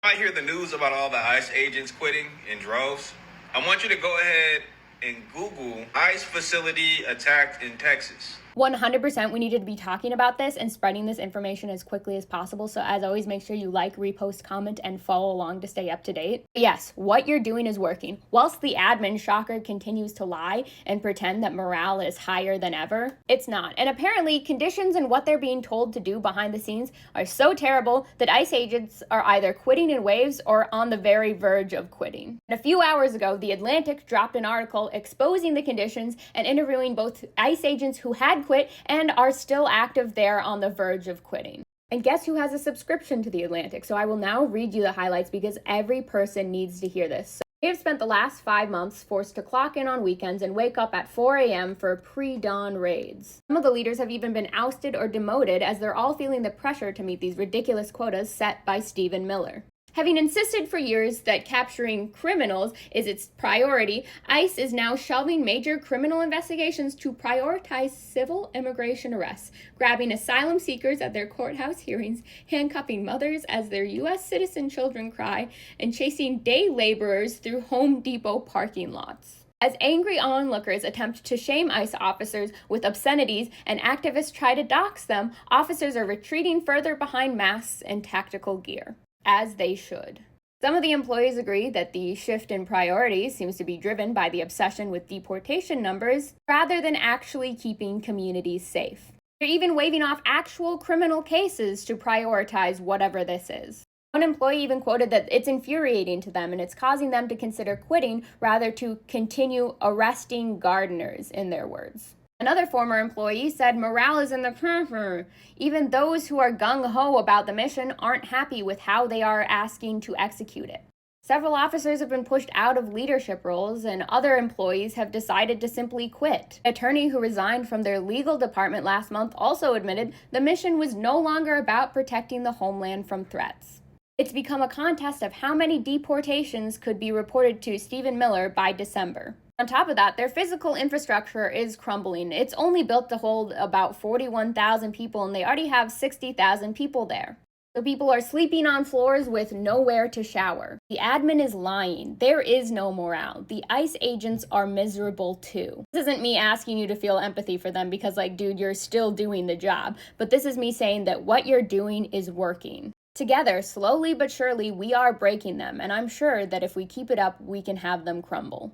Might hear the news about all the ICE agents quitting in droves. I want you to go ahead and Google ICE facility attacked in Texas. 100% we needed to be talking about this and spreading this information as quickly as possible. So as always, make sure you like, repost, comment, and follow along to stay up to date. But yes, what you're doing is working. Whilst the admin shocker continues to lie and pretend that morale is higher than ever, it's not. And apparently conditions and what they're being told to do behind the scenes are so terrible that ICE agents are either quitting in waves or on the very verge of quitting. And a few hours ago, The Atlantic dropped an article exposing the conditions and interviewing both ICE agents who had quit and are still active there on the verge of quitting. And guess who has a subscription to The Atlantic? So I will now read you the highlights because every person needs to hear this. So they have spent the last 5 months forced to clock in on weekends and wake up at 4 a.m. for pre-dawn raids. Some of the leaders have even been ousted or demoted as they're all feeling the pressure to meet these ridiculous quotas set by Stephen Miller. Having insisted for years that capturing criminals is its priority, ICE is now shelving major criminal investigations to prioritize civil immigration arrests, grabbing asylum seekers at their courthouse hearings, handcuffing mothers as their U.S. citizen children cry, and chasing day laborers through Home Depot parking lots. As angry onlookers attempt to shame ICE officers with obscenities and activists try to dox them, officers are retreating further behind masks and tactical gear. As they should. Some of the employees agree that the shift in priorities seems to be driven by the obsession with deportation numbers rather than actually keeping communities safe. They're even waving off actual criminal cases to prioritize whatever this is. One employee even quoted that it's infuriating to them and it's causing them to consider quitting rather to continue arresting gardeners, in their words. Another former employee said morale is in the even those who are gung-ho about the mission aren't happy with how they are asking to execute it. Several officers have been pushed out of leadership roles and other employees have decided to simply quit. An attorney who resigned from their legal department last month also admitted the mission was no longer about protecting the homeland from threats. It's become a contest of how many deportations could be reported to Stephen Miller by December. On top of that, their physical infrastructure is crumbling. It's only built to hold about 41,000 people, and they already have 60,000 people there. So people are sleeping on floors with nowhere to shower. The admin is lying. There is no morale. The ICE agents are miserable too. This isn't me asking you to feel empathy for them because, dude, you're still doing the job. But this is me saying that what you're doing is working. Together, slowly but surely, we are breaking them, and I'm sure that if we keep it up, we can have them crumble.